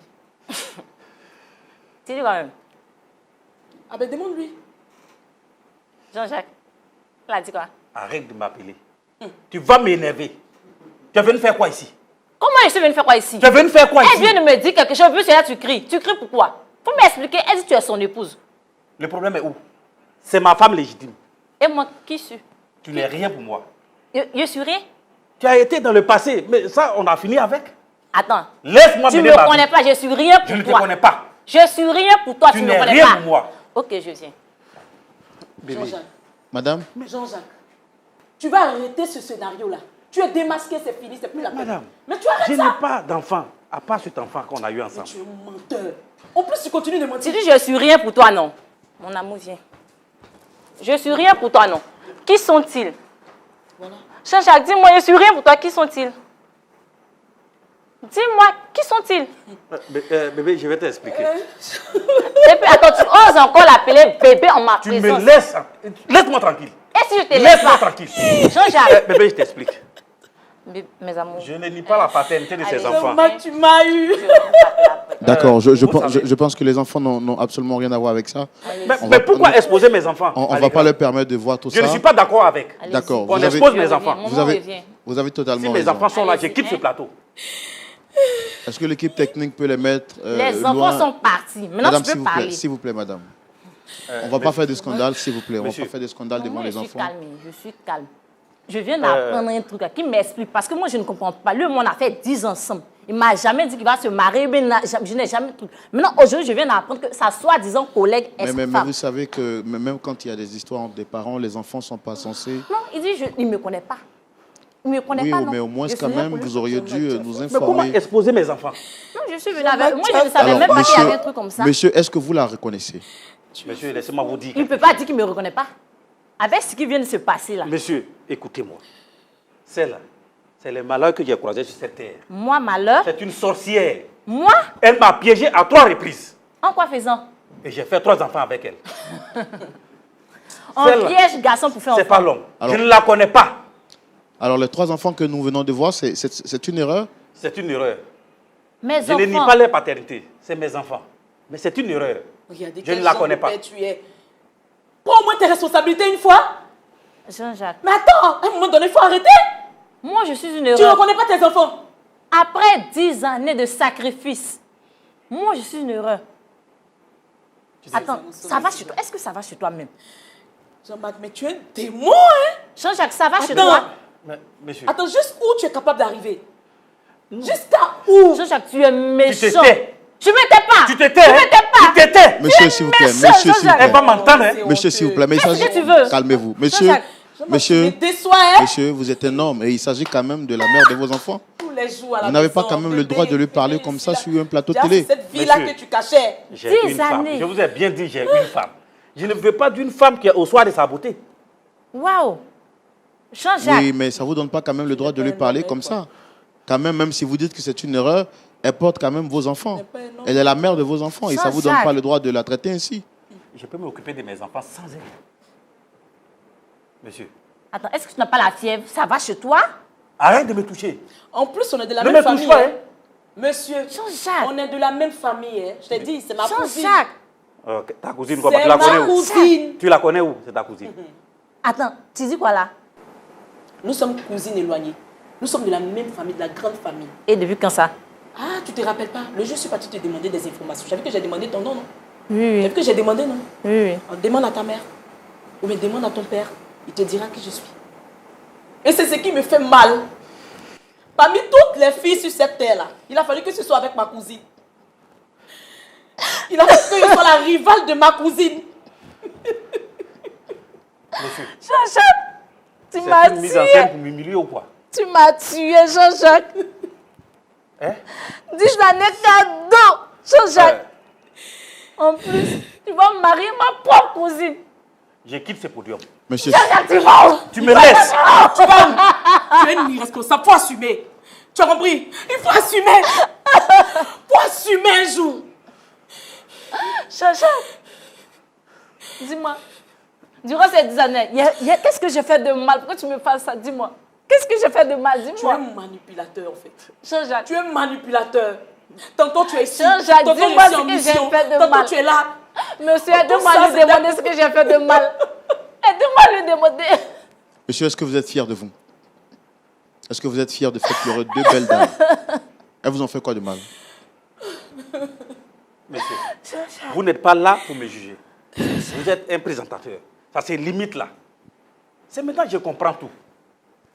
Tu dis quand même. Ah ben demande-lui. Jean-Jacques, il a dit quoi? Arrête de m'appeler. Tu vas m'énerver. Tu es venu faire quoi ici? Comment je suis venue faire quoi ici? Tu es venu faire quoi Elle ici? vient de me dire quelque chose, puis là tu cries. Tu cries pourquoi? Faut m'expliquer. Elle dit que tu es son épouse. Le problème est où? C'est ma femme légitime. Et moi, qui suis? Tu n'es rien pour moi. Je suis rien? Tu as été dans le passé, mais ça, on a fini avec. Attends. Laisse-moi Tu ne mener me ma connais vie. pas, je suis rien pour Je ne te toi. connais pas. Je suis rien pour toi, tu Tu ne me n'es connais rien pas. pour moi. Ok, je viens. Bébé. Jean-Jacques, Madame, Jean-Jacques, tu vas arrêter ce scénario-là. Tu es démasqué, c'est fini, c'est plus la peine. Madame, Mais tu arrêtes je ça. n'ai pas d'enfant, à part cet enfant qu'on a eu Mais ensemble. tu es un menteur. En plus, tu continues de Tu mentir. dis je suis rien pour toi, non? Mon amour, viens. Je suis rien pour toi, non? Qui sont-ils? Voilà. Jean-Jacques, dis-moi, je suis rien pour toi, qui sont-ils? Dis-moi, qui sont-ils? Bébé, je vais t'expliquer. Et puis, attends, tu oses encore l'appeler bébé en ma Tu présence. me laisses. Laisse-moi tranquille. Et si je te laisse Laisse-moi pas? tranquille. Jean-Jacques. Bébé, je t'explique. Mes amours. Je ne nie pas la paternité de ces Allez. enfants. Tu m'as eu. d'accord, vous je pense que les enfants n'ont absolument rien à voir avec ça. Mais pourquoi exposer mes enfants? On ne Allez, va pas grave. leur permettre de voir tout Je ça. ne suis pas d'accord avec. Allez-y. D'accord, On vous avez- expose mes enfants. Vous avez totalement Si mes raison. enfants sont là, je Allez-y, quitte ce hein. plateau. Est-ce que l'équipe technique peut les mettre Les loin? enfants sont partis. Maintenant, Madame, tu s'il peux vous parler. plaît, s'il vous plaît, madame. On ne va pas faire de scandale, s'il vous plaît. On ne va Monsieur. pas faire de scandale Non, devant moi, les je suis enfants. calme. Je suis calme. Je viens d'apprendre un truc là, qui m'explique. Parce que moi, je ne comprends pas. Lui, on a fait 10 ans ensemble. Il ne m'a jamais dit qu'il va se marier. Je n'ai jamais... Maintenant, aujourd'hui, je viens d'apprendre que sa soi-disant collègue est Mais femme. vous savez que même quand il y a des histoires entre des parents, les enfants ne sont pas censés... Non, il dit, il ne me connaît pas. Il ne me connaît Oui, pas, non. mais au moins, Je quand suis là même, pour lui. vous auriez dû nous Mais comment informer. exposer mes enfants? Non, je suis venue avec... Moi, je ne savais Alors, même pas qu'il y monsieur, avait un truc comme ça. monsieur, est-ce que vous la reconnaissez? Monsieur, laissez-moi vous dire. Il ne peut pas dire qu'il ne me reconnaît pas. Avec ce qui vient de se passer là. Monsieur, écoutez-moi. Celle-là, c'est le malheur que j'ai croisé sur cette terre. Moi, malheur. C'est une sorcière. Moi, Elle m'a piégé à 3 reprises. en quoi faisant? Et j'ai fait 3 enfants avec elle. On Celle-là, piège garçon pour faire c'est enfant. pas l'homme. Alors- Je ne la connais pas. Alors, les 3 enfants que nous venons de voir, c'est une erreur? C'est une erreur. Mes Je ne nie enfants. pas leur paternité. C'est mes enfants. Mais c'est une erreur. Regardez, Je ne quel la genre connais de pas. père tu es. Prends au moins tes responsabilités une fois. Jean-Jacques. Mais attends, à un moment donné, il faut arrêter. Moi, je suis une Tu ne erreur. reconnais pas tes enfants. Après 10 années de sacrifice, moi, je suis une erreur. Attends, ça va chez toi? Est-ce que ça va chez toi-même? Jean-Marc, mais tu es un démon, hein. Jean-Jacques, ça va chez Attends. toi? Mais, monsieur, Attends, jusqu'où tu es capable d'arriver? Jusqu'à où? Jean-Jacques, tu es méchant. tu t'étais. Je ne m'étais pas. Tu t'étais. Je hein? ne m'étais pas. Tu t'étais. Monsieur, s'il vous plaît. méchant, Monsieur, s'il vous Jean-Jacques. Elle va plaît. m'entendre. Hein? Monsieur, s'il vous plaît. Mais il Qu'est-ce s'agit- que tu veux? Calmez-vous. Monsieur, Jean-Jacques, Tu me monsieur, déçois, hein. monsieur, vous êtes un homme et il s'agit quand même de la mère de vos enfants. Tous les jours à la Vous n'avez pas maison, quand même le droit de lui parler comme ça sur un plateau Déjà, télé. c'est cette vie-là Monsieur. que tu cachais. J'ai 10 une femme. années. Je vous ai bien dit, j'ai une femme. Je ne veux pas d'une femme qui est au soir de sa beauté. Waouh. Jean-Jacques. Oui, mais ça ne vous donne pas quand même le droit de lui parler comme ça. Quand même si vous dites que c'est une erreur, elle porte quand même vos enfants. pas un homme. Elle est la mère de vos enfants et ça ne vous donne Jean-Jacques. pas le droit de la traiter ainsi. Je peux m'occuper de mes enfants sans elle. Monsieur, Attends, est-ce que tu n'as pas la fièvre? Ça va chez toi? arrête de me toucher. En plus, on est de la Ne même me touche famille. pas, hein. hein. Monsieur, Jean-Jacques. on est de la même famille. Hein. Je t'ai dit, c'est ma cousine. Jean-Jacques. Ok, ta cousine, quoi, tu C'est la connais ma où? cousine. Tu la connais où? C'est ta cousine. Attends, tu dis quoi là? Nous sommes cousines éloignées. Nous sommes de la même famille, de la grande famille. Et depuis quand ça? Ah, tu te rappelles pas? Le jour, je suis partie te demander des informations. J'avais que j'ai demandé ton nom, non? Oui, J'avais que j'ai demandé, non? oui. On demande à ta mère. Ou bien demande à ton père. Il te dira qui je suis. Et c'est ce qui me fait mal. Parmi toutes les filles sur cette terre-là, il a fallu que ce soit avec ma cousine. Il a fallu que je sois la rivale de ma cousine. Monsieur, Jean-Jacques, tu m'as c'est une mise en scène tué. pour m'humilier ou quoi? Tu m'as tué, Jean-Jacques. Hein? 10 années cadeau, Jean-Jacques. En plus, tu vas marier ma propre cousine. Je quitte ce podium. Monsieur, Jean-Jacques, tu vas où? Tu me laisses. Tu vas où? Tu es une irresponsable. Faut assumer. Tu as compris? Il faut assumer. Faut assumer un jour. Jean-Jacques, dis-moi, durant ces 10 années, qu'est-ce que j'ai fait de mal? Pourquoi tu me fais ça? Dis-moi. Qu'est-ce que j'ai fait de mal? Tu es Dis-moi. un manipulateur, en fait. Jean-Jacques, Tu es un manipulateur. Tantôt tu es ici, Jean-Jacques, tantôt je dis-moi suis ce en que j'ai mission, fait de tantôt mal. tu es là. monsieur, Tout aide-moi ça, à lui c'est demander ce que j'ai fait de mal. Aide-moi à lui demander. monsieur, est-ce que vous êtes fier de vous? Est-ce que vous êtes fier de faire pleurer 2 belles dames? Elles vous ont fait quoi de mal? Monsieur, vous n'êtes pas là pour me juger. Vous êtes un présentateur. Ça, c'est limite là. C'est maintenant que je comprends tout.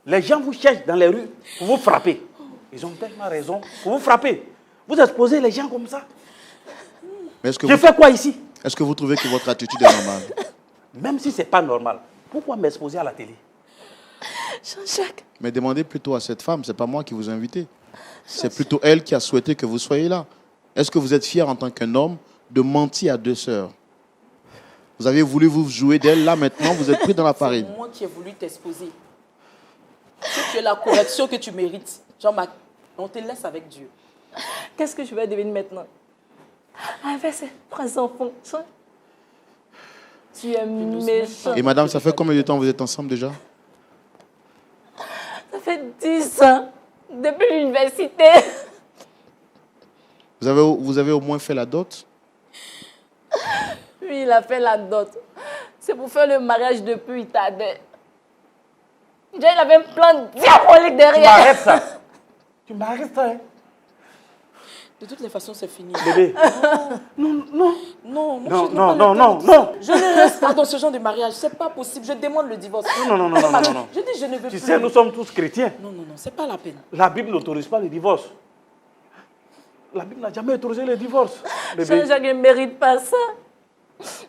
Les gens vous cherchent dans les rues pour vous frapper. Ils ont tellement raison pour vous frapper. Vous exposez les gens comme ça. Mais est-ce que, Je vous, fais quoi ici? est-ce que vous trouvez que votre attitude est normale? Même si ce n'est pas normal, pourquoi m'exposer à la télé? Jean-Jacques, Mais demandez plutôt à cette femme, ce n'est pas moi qui vous ai invité. C'est plutôt elle qui a souhaité que vous soyez là. Est-ce que vous êtes fier en tant qu'un homme de mentir à 2 sœurs? Vous avez voulu vous jouer d'elle, là maintenant vous êtes pris dans la farine. C'est moi qui ai voulu t'exposer. Si tu es la correction que tu mérites, Jean-Marc, on te laisse avec Dieu. qu'est-ce que je vais devenir maintenant? Avec ces 3 enfants, tu es méchant. Et madame, ça fait combien de temps vous êtes ensemble déjà? Ça fait 10 ans, depuis l'université. Vous avez au moins fait la dot? Lui, il a fait la dot. C'est pour faire le mariage depuis, il tardait. Déjà, il avait un plan diabolique Tu derrière. m'arrêtes ça. Tu m'arrêtes ça, hein? De toutes les façons, c'est fini. Bébé. Non, non. Non, moi, Non, je n'ai non, pas non, le temps non, de ça. non. Je ne reste pas dans ce genre de mariage. C'est pas possible. Je demande le divorce. Non, non, non, non, non, non. Je dis, je ne veux Tu plus. sais, nous sommes tous chrétiens. Non, non, non, c'est pas la peine. La Bible n'autorise pas le divorce. La Bible n'a jamais autorisé le divorce. Bébé. Jean-Jacques ne mérite pas ça.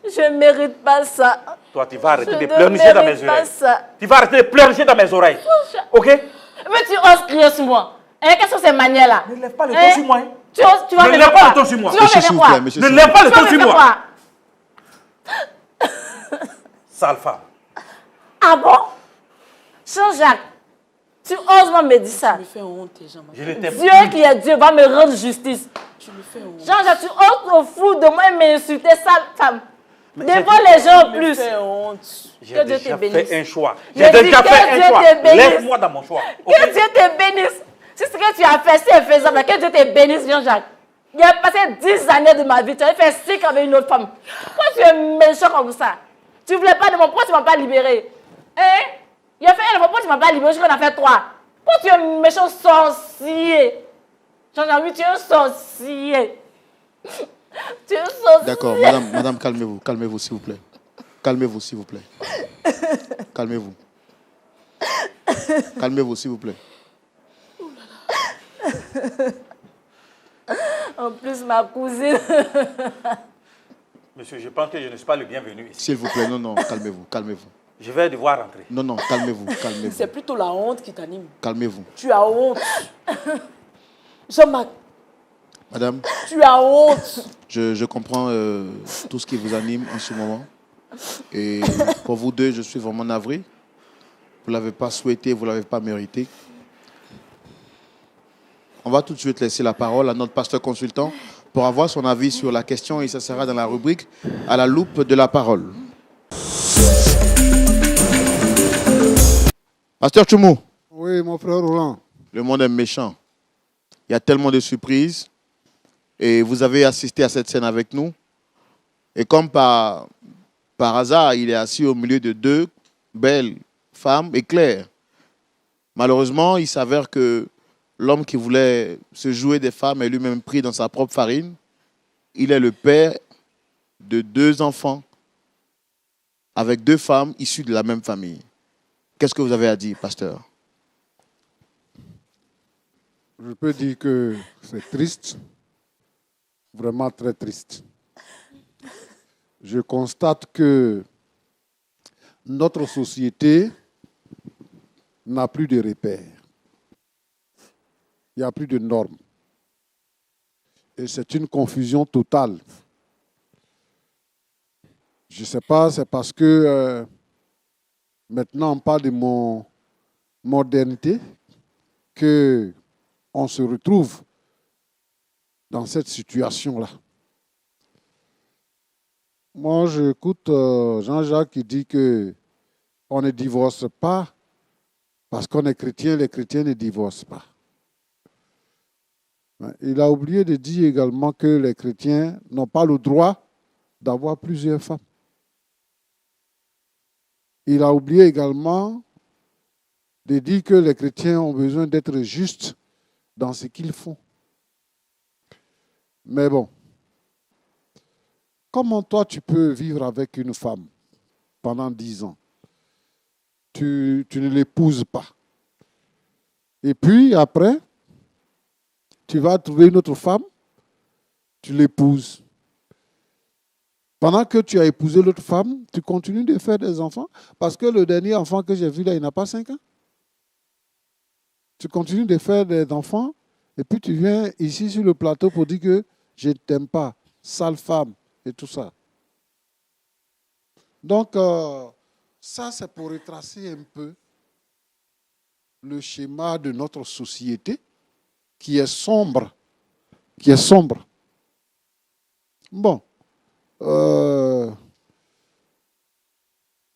Je ne mérite pas ça. Toi, tu vas arrêter Je de ne pleurnicher dans mes mérite pas oreilles. ça. Tu vas arrêter de pleurnicher dans mes oreilles. Ok? Mais tu oses crier sur moi. Hein, quelles sont ces manières-là? Ne lève pas le ton Hein? sur moi. Hein. Tu vas Ne me lève faire pas quoi? le ton sur moi. Tu vas me Monsieur, faire s'il vous quoi? plaît, monsieur. Ne s'il lève vous pas Tu le vas ton me sur faire moi. quoi? Sale femme. Ah bon? Jean-Jacques, tu oses me dire ça? Tu me fais honte, Jean-Marc. Je ne t'aime Dieu qui est Dieu va me rendre justice. Tu me fais honte. Jean-Jacques, tu oses au fou de moi et m'insulter, sale femme. Mais Devant j'ai- les gens en Tu me plus. fais honte. J'ai Que Dieu te déjà bénisse. fait un choix. Je J'ai dis déjà que fait Dieu un choix. te bénisse. Lève-moi dans mon choix. Ok? Que Dieu te bénisse. Si ce que tu as fait, c'est faisable. Que Dieu te bénisse, Jean-Jacques. Il a passé 10 années de ma vie. Tu as fait 5 avec une autre femme. Pourquoi tu es méchant comme ça? Tu ne voulais pas de moi. Pourquoi tu ne m'as pas libéré? Hein? Il a fait une fois. Pourquoi tu ne m'as pas libéré? Je crois qu'on a fait 3. Pourquoi tu es méchant sorcier? Jean-Jacques, oui, tu es un sorcier. Tu es un sorcier. D'accord, madame, calmez-vous, s'il vous plaît. Calmez-vous, s'il vous plaît. Calmez-vous. Calmez-vous, s'il vous plaît. En plus, ma cousine. Monsieur, je pense que je ne suis pas le bienvenu ici. S'il vous plaît, non, calmez-vous, calmez-vous. Je vais devoir rentrer. Non, calmez-vous, C'est calmez-vous, plutôt la honte qui t'anime. calmez-vous. Tu as honte. Jean-Marc, Madame, tu as honte. je comprends tout ce qui vous anime en ce moment. Et pour vous deux, je suis vraiment navré. Vous ne l'avez pas souhaité, vous ne l'avez pas mérité. On va tout de suite laisser la parole à notre pasteur consultant pour avoir son avis sur la question et ça sera dans la rubrique à la loupe de la parole. Pasteur Tchoumou, Oui, mon frère Roland. le monde est méchant. Il y a tellement de surprises et vous avez assisté à cette scène avec nous. Et comme par hasard, il est assis au milieu de deux belles femmes éclairs. Malheureusement, il s'avère que l'homme qui voulait se jouer des femmes est lui-même pris dans sa propre farine. Il est le père de 2 enfants avec 2 femmes issues de la même famille. Qu'est-ce que vous avez à dire, pasteur? Je peux dire que c'est triste, vraiment très triste. Je constate que notre société n'a plus de repères. Il n'y a plus de normes. Et c'est une confusion totale. Je ne sais pas, c'est parce que maintenant on parle de modernité que on se retrouve dans cette situation-là. Moi, j'écoute Jean-Jacques qui dit que on ne divorce pas parce qu'on est chrétien, les chrétiens ne divorcent pas. Il a oublié de dire également que les chrétiens n'ont pas le droit d'avoir plusieurs femmes. Il a oublié également de dire que les chrétiens ont besoin d'être justes dans ce qu'ils font. Mais bon, comment toi tu peux vivre avec une femme pendant 10 ans? Tu ne l'épouses pas. Et puis après, tu vas trouver une autre femme, tu l'épouses. Pendant que tu as épousé l'autre femme, tu continues de faire des enfants, parce que le dernier enfant que j'ai vu là, il n'a pas 5 ans. Tu continues de faire des enfants, et puis tu viens ici sur le plateau pour dire que je ne t'aime pas, sale femme, et tout ça. Donc, ça, c'est pour retracer un peu le schéma de notre société qui est sombre. Bon.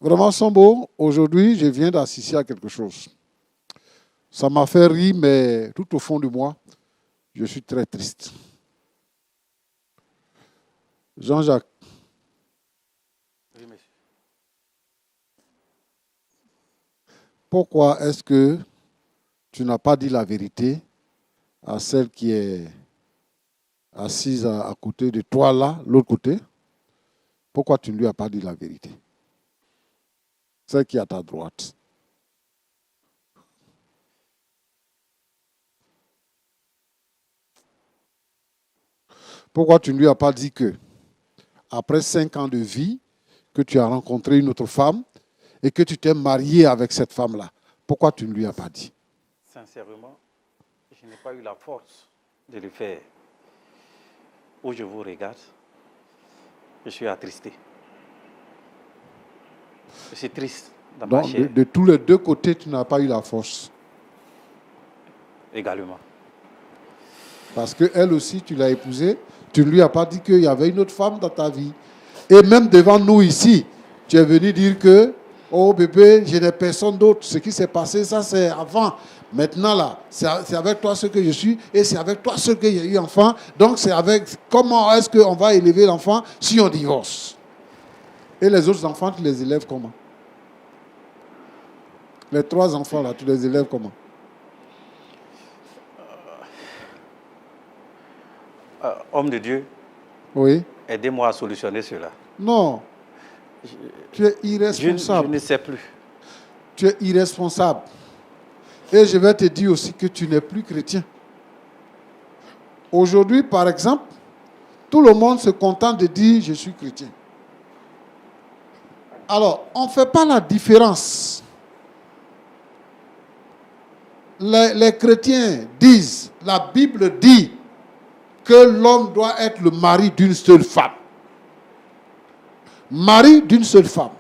Vraiment, Sambo, aujourd'hui, je viens d'assister à quelque chose. Ça m'a fait rire, mais tout au fond de moi, je suis très triste. Jean-Jacques. Oui, monsieur. Pourquoi est-ce que tu n'as pas dit la vérité à celle qui est assise à côté de toi là, l'autre côté, pourquoi tu ne lui as pas dit la vérité? Celle qui est à ta droite. Pourquoi tu ne lui as pas dit que, après 5 ans de vie, que tu as rencontré une autre femme et que tu t'es marié avec cette femme-là? Pourquoi tu ne lui as pas dit? Sincèrement, je n'ai pas eu la force de le faire. Où je vous regarde, je suis attristé. Je suis triste dans ma Donc, chair de tous les deux côtés, tu n'as pas eu la force. également. Parce qu'elle aussi, tu l'as épousée, tu ne lui as pas dit qu'il y avait une autre femme dans ta vie. Et même devant nous ici, tu es venu dire que, oh bébé, je n'ai personne d'autre. Ce qui s'est passé, ça c'est avant. Maintenant là, c'est avec toi ce que je suis et c'est avec toi ce que j'ai eu enfant. Donc c'est avec, comment est-ce qu'on va élever l'enfant si on divorce? Et les autres enfants, tu les élèves comment? Les 3 enfants là, tu les élèves comment? Homme de Dieu, Oui. aidez-moi à solutionner cela. Non. Tu es Je irresponsable. ne sais plus. Tu es irresponsable. Et je vais te dire aussi que tu n'es plus chrétien. Aujourd'hui, par exemple, tout le monde se contente de dire « je suis chrétien ». Alors, on ne fait pas la différence. Les chrétiens disent, la Bible dit que l'homme doit être le mari d'une seule femme. Mari d'une seule femme.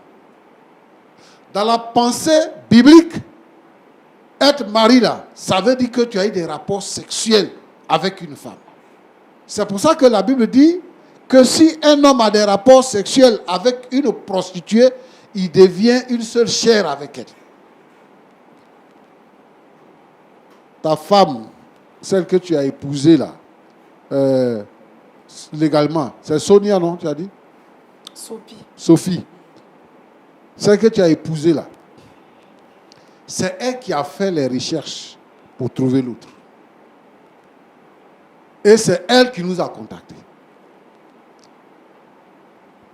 Dans la pensée biblique, être mari là, ça veut dire que tu as eu des rapports sexuels avec une femme. C'est pour ça que la Bible dit que si un homme a des rapports sexuels avec une prostituée, il devient une seule chair avec elle. Ta femme, celle que tu as épousée là, légalement, c'est Sonia, non, tu as dit? Sophie. Celle que tu as épousée là, c'est elle qui a fait les recherches pour trouver l'autre. Et c'est elle qui nous a contactés.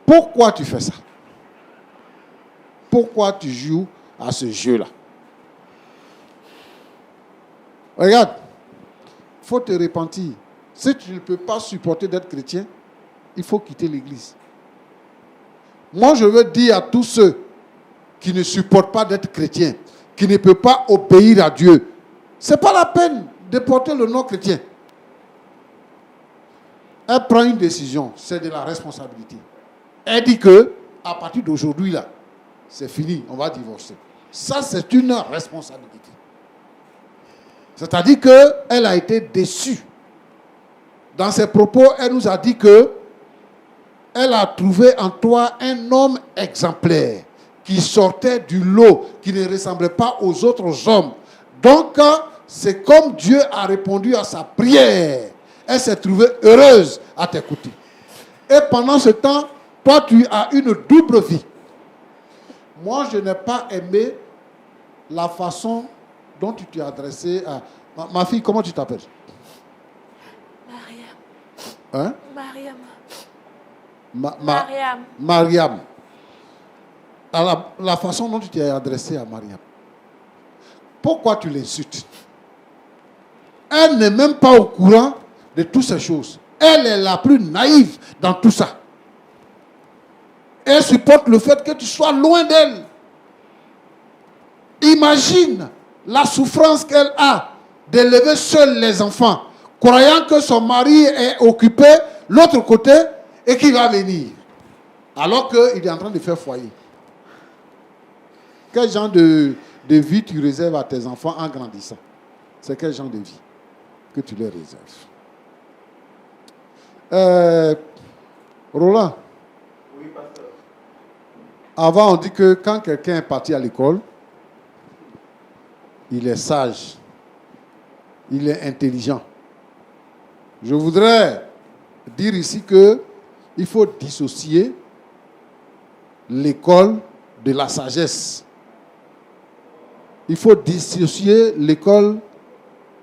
Pourquoi tu fais ça? Pourquoi tu joues à ce jeu-là? Regarde, il faut te repentir. Si tu ne peux pas supporter d'être chrétien, il faut quitter l'église. Moi, je veux dire à tous ceux qui ne supportent pas d'être chrétiens, qui ne peuvent pas obéir à Dieu, ce n'est pas la peine de porter le nom chrétien. Elle prend une décision, c'est de la responsabilité. Elle dit que, à partir d'aujourd'hui, là, c'est fini, on va divorcer. Ça, c'est une responsabilité. C'est-à-dire qu'elle a été déçue. Dans ses propos, elle nous a dit que elle a trouvé en toi un homme exemplaire qui sortait du lot, qui ne ressemblait pas aux autres hommes. Donc, c'est comme Dieu a répondu à sa prière. Elle s'est trouvée heureuse à t'écouter. Et pendant ce temps, toi, tu as une double vie. Moi, je n'ai pas aimé la façon dont tu t'es adressé à... Ma fille, comment tu t'appelles? Mariam. Hein? Mariam. Mariam. Mariam. Alors, la façon dont tu t'es adressé à Mariam. Pourquoi tu l'insultes? Elle n'est même pas au courant de toutes ces choses. Elle est la plus naïve dans tout ça. Elle supporte le fait que tu sois loin d'elle. Imagine la souffrance qu'elle a d'élever seule les enfants, croyant que son mari est occupé l'autre côté et qu'il va venir, alors qu'il est en train de faire foyer. Quel genre de vie tu réserves à tes enfants en grandissant? C'est quel genre de vie que tu les réserves? Roland. Oui, pasteur. Avant, on dit que quand quelqu'un est parti à l'école, il est sage, il est intelligent. Je voudrais dire ici que il faut dissocier l'école de la sagesse. Il faut dissocier l'école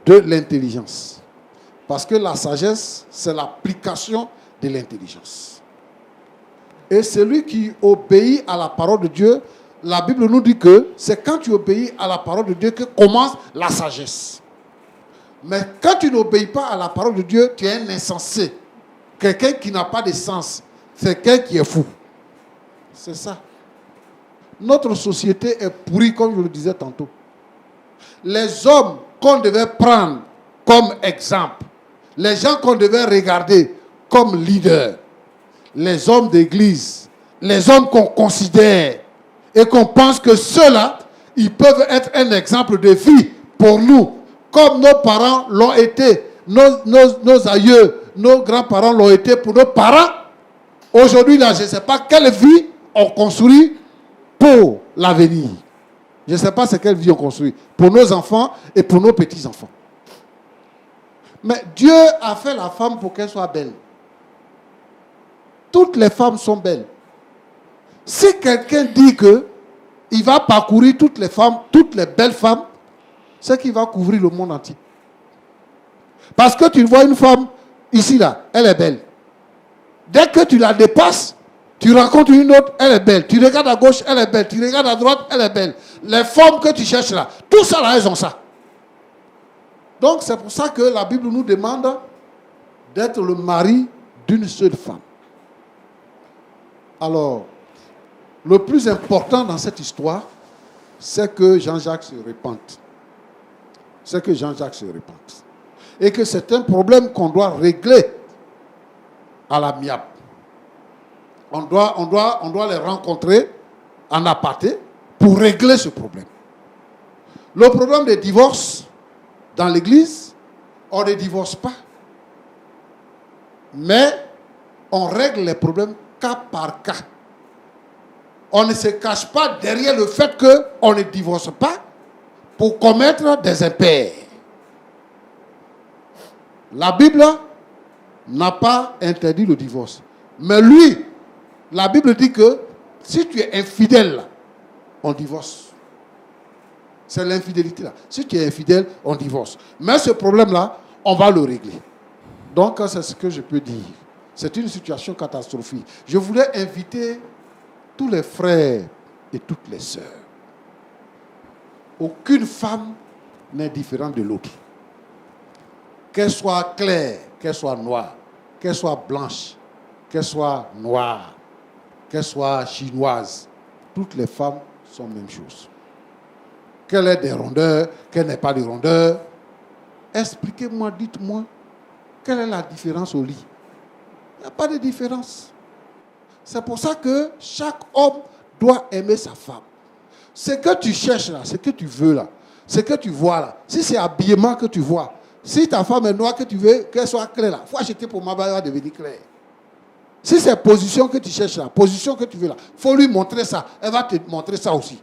de l'intelligence. Parce que la sagesse, c'est l'application de l'intelligence. Et celui qui obéit à la parole de Dieu, la Bible nous dit que c'est quand tu obéis à la parole de Dieu que commence la sagesse. Mais quand tu n'obéis pas à la parole de Dieu, tu es un insensé. Quelqu'un qui n'a pas de sens. C'est quelqu'un qui est fou. C'est ça. Notre société est pourrie, comme je le disais tantôt. Les hommes qu'on devait prendre comme exemple, les gens qu'on devait regarder comme leaders, les hommes d'église, les hommes qu'on considère et qu'on pense que ceux-là, ils peuvent être un exemple de vie pour nous, comme nos parents l'ont été, nos aïeux, nos grands-parents l'ont été pour nos parents. Aujourd'hui, là, je ne sais pas quelle vie on construit pour l'avenir. Je ne sais pas c'est quelle vie on construit pour nos enfants et pour nos petits-enfants. Mais Dieu a fait la femme pour qu'elle soit belle. Toutes les femmes sont belles. Si quelqu'un dit qu'il va parcourir toutes les femmes, toutes les belles femmes, c'est qu'il va couvrir le monde entier. Parce que tu vois une femme, ici, là, elle est belle. Dès que tu la dépasses, tu rencontres une autre, elle est belle. Tu regardes à gauche, elle est belle. Tu regardes à droite, elle est belle. Les formes que tu cherches là, tout ça là, elles ont ça. Donc c'est pour ça que la Bible nous demande d'être le mari d'une seule femme. Alors, le plus important dans cette histoire, c'est que Jean-Jacques se repente. C'est que Jean-Jacques se repente. Et que c'est un problème qu'on doit régler à l'amiable. On doit les rencontrer en aparté pour régler ce problème. Le problème des divorces dans l'église, on ne divorce pas. Mais on règle les problèmes cas par cas. On ne se cache pas derrière le fait qu'on ne divorce pas pour commettre des impairs. La Bible n'a pas interdit le divorce. Mais lui, la Bible dit que si tu es infidèle, on divorce. C'est l'infidélité là. Si tu es infidèle, on divorce. Mais ce problème-là, on va le régler. Donc, c'est ce que je peux dire. C'est une situation catastrophique. Je voulais inviter tous les frères et toutes les sœurs. Aucune femme n'est différente de l'autre. Qu'elle soit claire, qu'elle soit noire, qu'elle soit blanche, qu'elle soit noire, qu'elle soit chinoise, toutes les femmes sont la même chose. Qu'elle ait des rondeurs, qu'elle n'ait pas de rondeurs. Expliquez-moi, dites-moi, quelle est la différence au lit? Il n'y a pas de différence. C'est pour ça que chaque homme doit aimer sa femme. Ce que tu cherches là, ce que tu veux là, ce que tu vois là, si c'est habillement que tu vois, si ta femme est noire, que tu veux qu'elle soit claire là, il faut acheter pour ma balle, elle va devenir claire. Si c'est position que tu cherches là, position que tu veux là, il faut lui montrer ça, elle va te montrer ça aussi.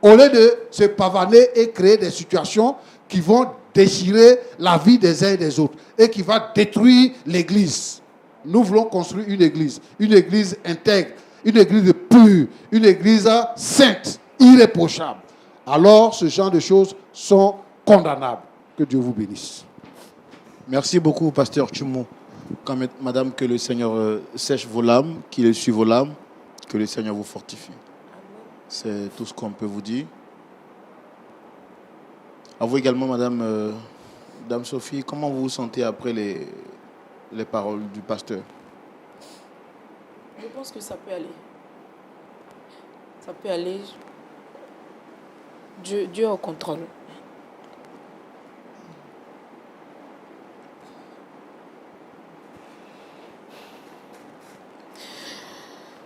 Au lieu de se pavaner et créer des situations qui vont déchirer la vie des uns et des autres et qui vont détruire l'église. Nous voulons construire une église intègre, une église pure, une église sainte, irréprochable. Alors, ce genre de choses sont condamnables. Que Dieu vous bénisse. Merci beaucoup, pasteur Tchoumo. Madame, que le Seigneur sèche vos larmes, qu'il essuie vos larmes, que le Seigneur vous fortifie. C'est tout ce qu'on peut vous dire. À vous également, Madame Dame Sophie, comment vous vous sentez après les paroles du pasteur? Je pense que ça peut aller. Ça peut aller. Dieu est au contrôle.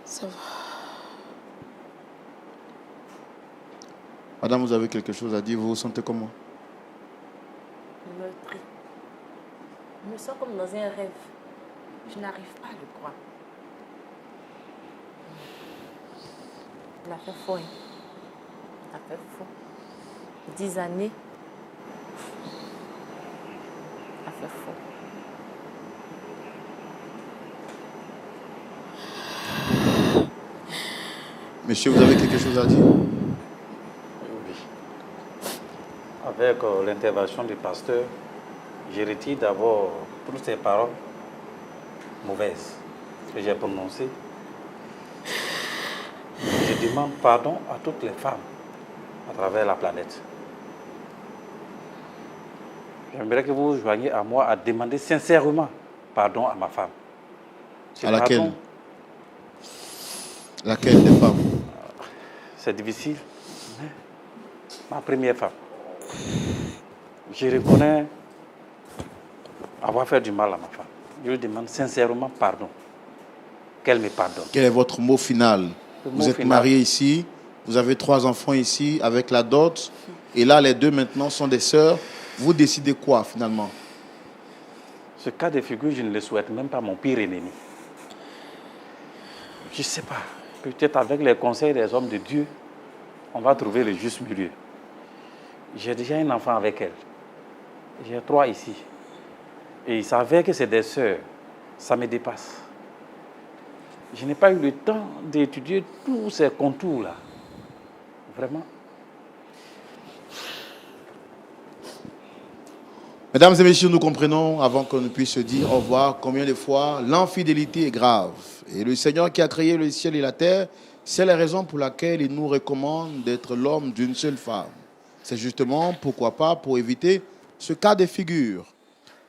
Ça va. Madame, vous avez quelque chose à dire? Vous vous sentez comment? Meurtri. Je me sens comme dans un rêve. Je n'arrive pas à le croire. Il a fait faux. Hein. Il a fait faux. 10 années. Il a fait faux. Monsieur, vous avez quelque chose à dire? Avec l'intervention du pasteur, je retire d'abord toutes ces paroles mauvaises que j'ai prononcées. Je demande pardon à toutes les femmes à travers la planète. J'aimerais que vous vous joigniez à moi à demander sincèrement pardon à ma femme. Ce À laquelle? pardon, Laquelle des femmes? c'est difficile, mais ma première femme. Je reconnais avoir fait du mal à ma femme. Je lui demande sincèrement pardon. Qu'elle me pardonne. Quel est votre mot final? Le Vous mot êtes final. marié ici, vous avez 3 enfants ici avec la dot, et là les 2 maintenant sont des sœurs. Vous décidez quoi finalement? Ce cas de figure, je ne le souhaite même pas à mon pire ennemi. Je ne sais pas. Peut-être avec les conseils des hommes de Dieu, on va trouver le juste milieu. J'ai déjà un enfant avec elle. J'ai 3 ici. Et il s'avère que c'est des sœurs. Ça me dépasse. Je n'ai pas eu le temps d'étudier tous ces contours-là. Vraiment. Mesdames et messieurs, nous comprenons, avant qu'on ne puisse se dire au revoir, combien de fois l'infidélité est grave. Et le Seigneur qui a créé le ciel et la terre, c'est la raison pour laquelle il nous recommande d'être l'homme d'une seule femme. C'est justement, pourquoi pas, pour éviter ce cas de figure.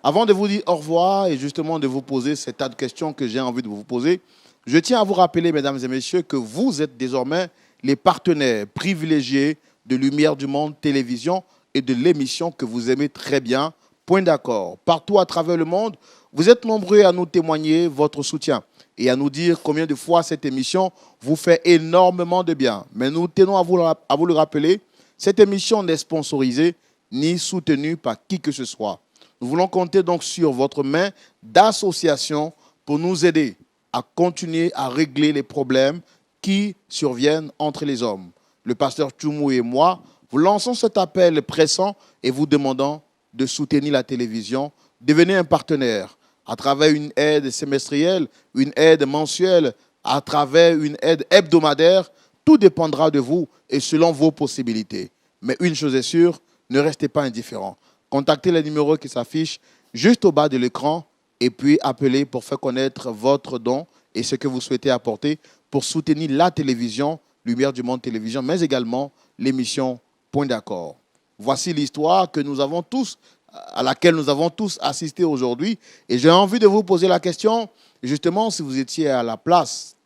Avant de vous dire au revoir et justement de vous poser ces tas de questions que j'ai envie de vous poser, je tiens à vous rappeler, mesdames et messieurs, que vous êtes désormais les partenaires privilégiés de Lumière du Monde Télévision et de l'émission que vous aimez très bien, Point d'accord. Partout à travers le monde, vous êtes nombreux à nous témoigner votre soutien et à nous dire combien de fois cette émission vous fait énormément de bien. Mais nous tenons à vous le rappeler, cette émission n'est sponsorisée ni soutenue par qui que ce soit. Nous voulons compter donc sur votre main d'association pour nous aider à continuer à régler les problèmes qui surviennent entre les hommes. Le pasteur Tchoumou et moi vous lançons cet appel pressant et vous demandons de soutenir la télévision. Devenez un partenaire à travers une aide semestrielle, une aide mensuelle, à travers une aide hebdomadaire. Tout dépendra de vous et selon vos possibilités. Mais une chose est sûre, ne restez pas indifférents. Contactez les numéros qui s'affichent juste au bas de l'écran et puis appelez pour faire connaître votre don et ce que vous souhaitez apporter pour soutenir la télévision, Lumière du Monde Télévision, mais également l'émission Point d'accord. Voici l'histoire à laquelle nous avons tous assisté aujourd'hui. Et j'ai envie de vous poser la question, justement, si vous étiez à la place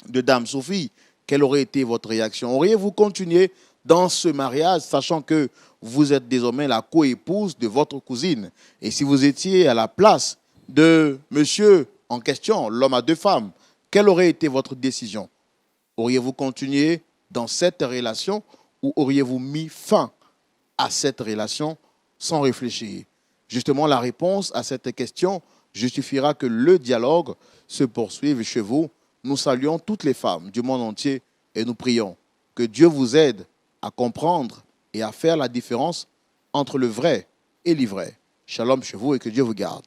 de Dame Sophie, quelle aurait été votre réaction? Auriez-vous continué dans ce mariage, sachant que vous êtes désormais la coépouse de votre cousine? Et si vous étiez à la place de monsieur en question, l'homme à 2 femmes, quelle aurait été votre décision? Auriez-vous continué dans cette relation ou auriez-vous mis fin à cette relation sans réfléchir? Justement, la réponse à cette question justifiera que le dialogue se poursuive chez vous. Nous saluons toutes les femmes du monde entier et nous prions que Dieu vous aide à comprendre et à faire la différence entre le vrai et l'ivraie. Shalom chez vous et que Dieu vous garde.